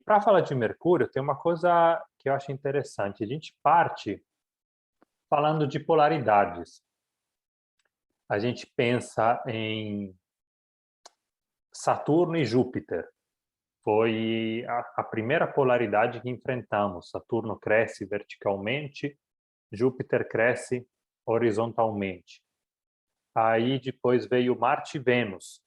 para falar de Mercúrio, tem uma coisa que eu acho interessante. A gente parte falando de polaridades. A gente pensa em Saturno e Júpiter. Foi a primeira polaridade que enfrentamos. Saturno cresce verticalmente, Júpiter cresce horizontalmente. Aí depois veio Marte e Vênus.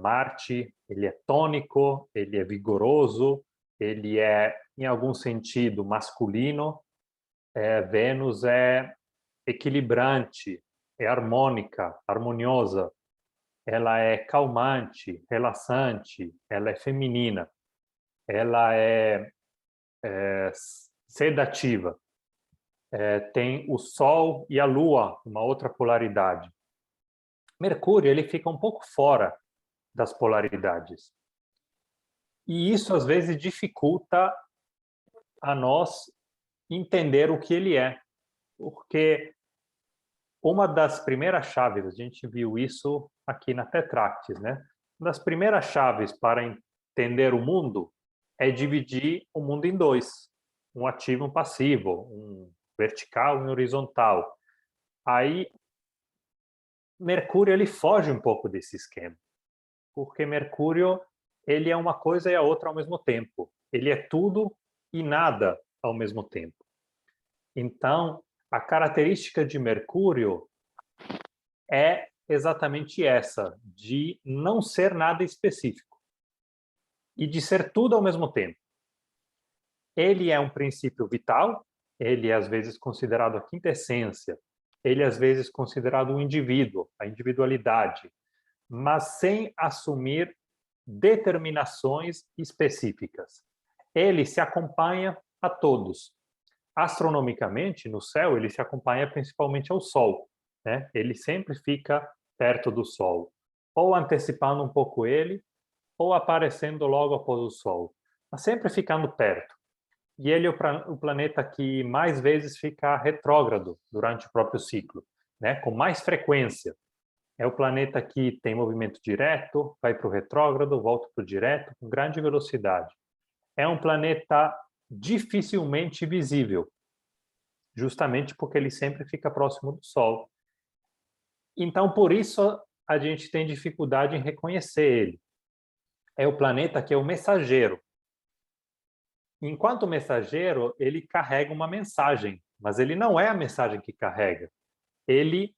Marte, ele é tônico, ele é vigoroso, ele é, em algum sentido, masculino. Vênus é equilibrante, é harmônica, harmoniosa. Ela é calmante, relaxante, ela é feminina, ela é sedativa. Tem o Sol e a Lua, uma outra polaridade. Mercúrio, ele fica um pouco fora das polaridades. E isso, às vezes, dificulta a nós entender o que ele é. Porque uma das primeiras chaves, a gente viu isso aqui na Tetractis, né? Uma das primeiras chaves para entender o mundo é dividir o mundo em dois. Um ativo e um passivo, um vertical e um horizontal. Aí, Mercúrio, ele foge um pouco desse esquema. Porque Mercúrio, ele é uma coisa e a outra ao mesmo tempo. Ele é tudo e nada ao mesmo tempo. Então, a característica de Mercúrio é exatamente essa, de não ser nada específico e de ser tudo ao mesmo tempo. Ele é um princípio vital, ele é às vezes considerado a quinta essência, ele é às vezes considerado o indivíduo, a individualidade, mas sem assumir determinações específicas. Ele se acompanha a todos. Astronomicamente, no céu, ele se acompanha principalmente ao Sol, né? Ele sempre fica perto do Sol, ou antecipando um pouco ele, ou aparecendo logo após o Sol, mas sempre ficando perto. E ele é o planeta que mais vezes fica retrógrado durante o próprio ciclo, né? Com mais frequência. É o planeta que tem movimento direto, vai para o retrógrado, volta para o direto, com grande velocidade. É um planeta dificilmente visível, justamente porque ele sempre fica próximo do Sol. Então, por isso, a gente tem dificuldade em reconhecer ele. É o planeta que é o mensageiro. Enquanto mensageiro, ele carrega uma mensagem, mas ele não é a mensagem que carrega. Ele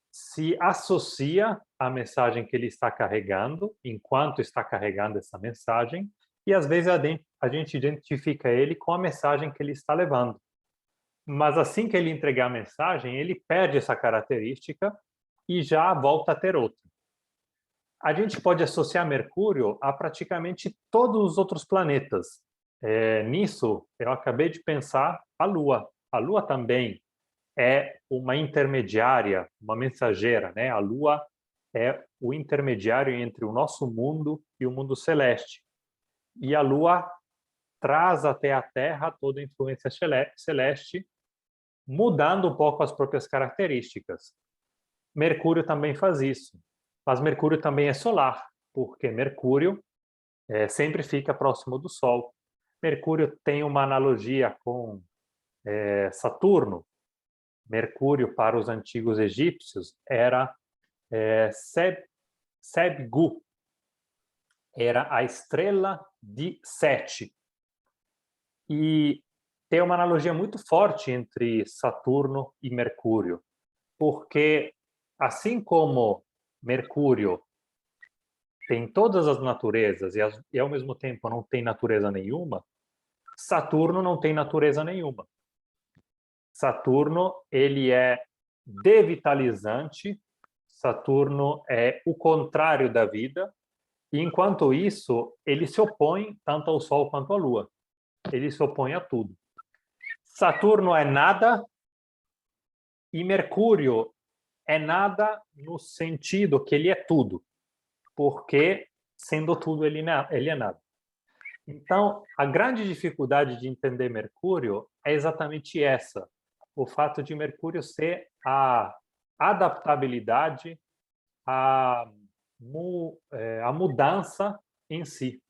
se associa à mensagem que ele está carregando, enquanto está carregando essa mensagem, e às vezes a gente identifica ele com a mensagem que ele está levando. Mas assim que ele entregar a mensagem, ele perde essa característica e já volta a ter outra. A gente pode associar Mercúrio a praticamente todos os outros planetas. Nisso, eu acabei de pensar a Lua. A Lua também é uma intermediária, uma mensageira, né? A Lua é o intermediário entre o nosso mundo e o mundo celeste. E a Lua traz até a Terra toda a influência celeste, mudando um pouco as próprias características. Mercúrio também faz isso, mas Mercúrio também é solar, porque Mercúrio sempre fica próximo do Sol. Mercúrio tem uma analogia com Saturno. Mercúrio, para os antigos egípcios, era Sebgu, era a estrela de Sete. E tem uma analogia muito forte entre Saturno e Mercúrio, porque assim como Mercúrio tem todas as naturezas e ao mesmo tempo não tem natureza nenhuma, Saturno não tem natureza nenhuma. Saturno, ele é devitalizante, Saturno é o contrário da vida, e enquanto isso, ele se opõe tanto ao Sol quanto à Lua. Ele se opõe a tudo. Saturno é nada e Mercúrio é nada no sentido que ele é tudo, porque sendo tudo ele é nada. Então, a grande dificuldade de entender Mercúrio é exatamente essa, o fato de Mercúrio ser a adaptabilidade, a mudança em si.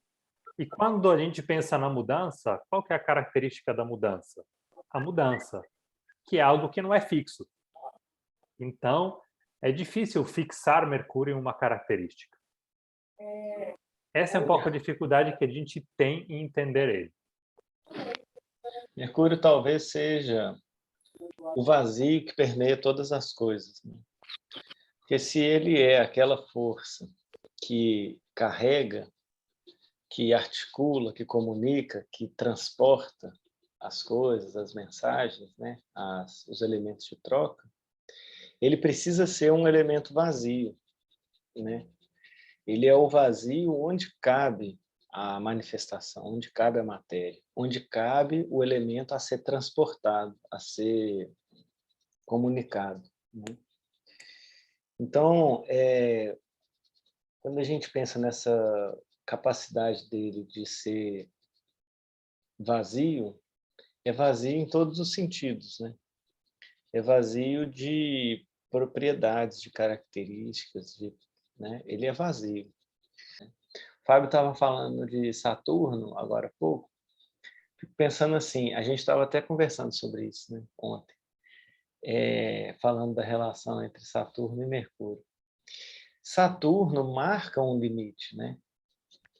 E quando a gente pensa na mudança, qual que é a característica da mudança? A mudança, que é algo que não é fixo. Então, é difícil fixar Mercúrio em uma característica. Essa é um pouco a dificuldade que a gente tem em entender ele. Mercúrio talvez seja o vazio que permeia todas as coisas, né? Porque se ele é aquela força que carrega, que articula, que comunica, que transporta as coisas, as mensagens, né? Os elementos de troca, ele precisa ser um elemento vazio, né? Ele é o vazio onde cabe a manifestação, onde cabe a matéria, onde cabe o elemento a ser transportado, a ser comunicado, né? Então, quando a gente pensa nessa capacidade dele de ser vazio, é vazio em todos os sentidos, né? É vazio de propriedades, de características, né? Ele é vazio. O Fábio estava falando de Saturno agora há pouco, fico pensando assim, a gente estava até conversando sobre isso, né, ontem, falando da relação entre Saturno e Mercúrio. Saturno marca um limite, né,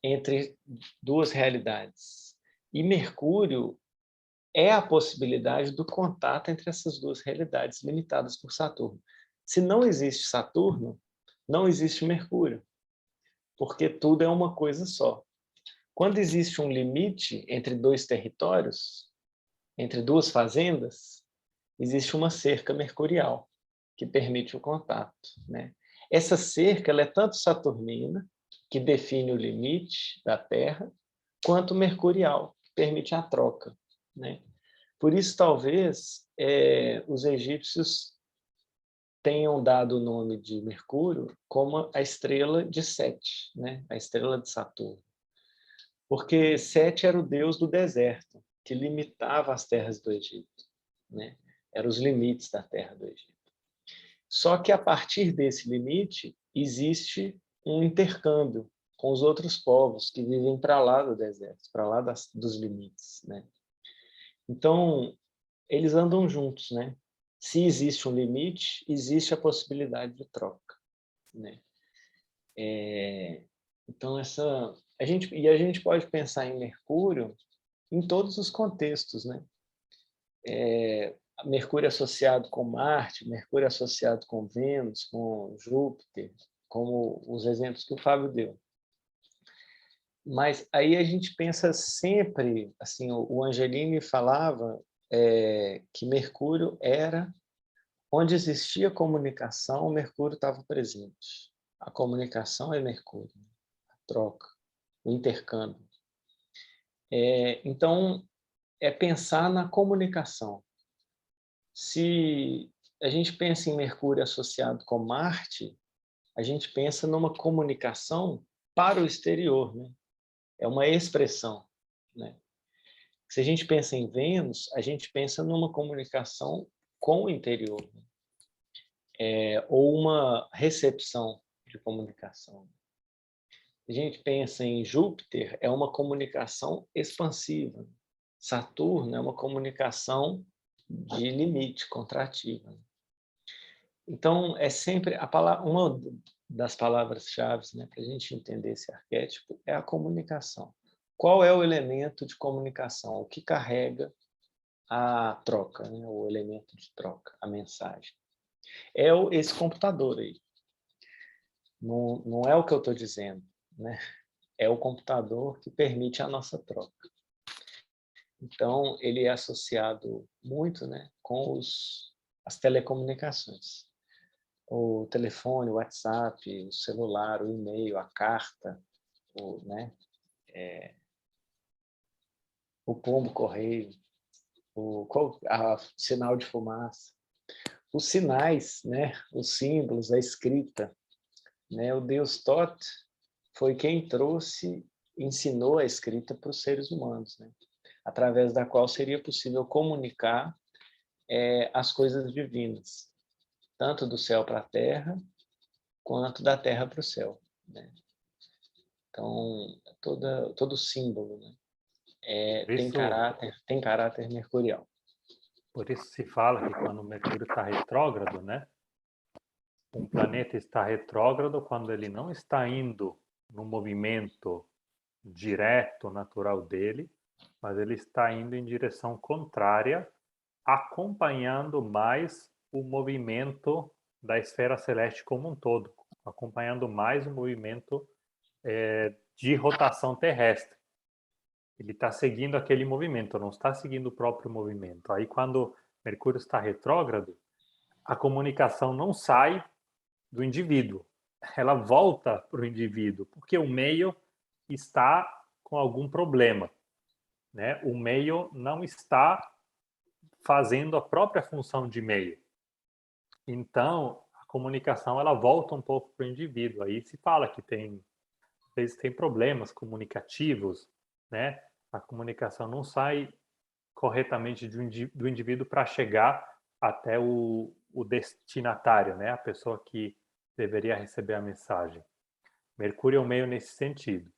entre duas realidades. E Mercúrio é a possibilidade do contato entre essas duas realidades limitadas por Saturno. Se não existe Saturno, não existe Mercúrio, porque tudo é uma coisa só. Quando existe um limite entre dois territórios, entre duas fazendas, existe uma cerca mercurial que permite o contato, né? Essa cerca ela é tanto saturnina, que define o limite da Terra, quanto mercurial, que permite a troca, né? Por isso, talvez, os egípcios tenham dado o nome de Mercúrio como a estrela de Sete, né? A estrela de Saturno. Porque Sete era o deus do deserto, que limitava as terras do Egito, né? Eram os limites da terra do Egito. Só que, a partir desse limite, existe um intercâmbio com os outros povos que vivem para lá do deserto, para lá dos limites, né? Então, eles andam juntos, né? Se existe um limite, existe a possibilidade de troca, né? Então, a gente pode pensar em Mercúrio em todos os contextos, né? Mercúrio associado com Marte, Mercúrio associado com Vênus, com Júpiter, como os exemplos que o Fábio deu. Mas aí a gente pensa sempre, assim, o Angelini falava que Mercúrio era onde existia comunicação, Mercúrio estava presente. A comunicação é Mercúrio, a troca, o intercâmbio. Então, é pensar na comunicação. Se a gente pensa em Mercúrio associado com Marte, a gente pensa numa comunicação para o exterior, né? É uma expressão, né? Se a gente pensa em Vênus, a gente pensa numa comunicação com o interior, né? Ou uma recepção de comunicação. A gente pensa em Júpiter, é uma comunicação expansiva. Saturno é uma comunicação de limite, contrativa. Então, é sempre uma das palavras-chave, né, para a gente entender esse arquétipo é a comunicação. Qual é o elemento de comunicação? O que carrega a troca, né, o elemento de troca, a mensagem? É esse computador aí. Não é o que eu estou dizendo, né? É o computador que permite a nossa troca. Então, ele é associado muito, né, com as telecomunicações. O telefone, o WhatsApp, o celular, o e-mail, a carta, o pombo-correio, o sinal de fumaça. Os sinais, né, os símbolos, a escrita, né? O Deus Thoth foi quem ensinou a escrita para os seres humanos, né? Através da qual seria possível comunicar as coisas divinas, tanto do céu para a terra, quanto da terra para o céu, né? Então, todo símbolo, né? Por Tem caráter mercurial. por isso se fala que quando o Mercúrio está retrógrado, né? Um planeta está retrógrado quando ele não está indo no movimento direto, natural dele, mas ele está indo em direção contrária, acompanhando mais o movimento da esfera celeste como um todo, acompanhando mais o movimento de rotação terrestre. Ele está seguindo aquele movimento, não está seguindo o próprio movimento. Aí, quando Mercúrio está retrógrado, a comunicação não sai do indivíduo, ela volta para o indivíduo, porque o meio está com algum problema, né? O meio não está fazendo a própria função de meio. Então, a comunicação ela volta um pouco para o indivíduo. Aí se fala que às vezes tem problemas comunicativos, né? A comunicação não sai corretamente do indivíduo para chegar até o destinatário, né? A pessoa que deveria receber a mensagem. Mercúrio é o meio nesse sentido.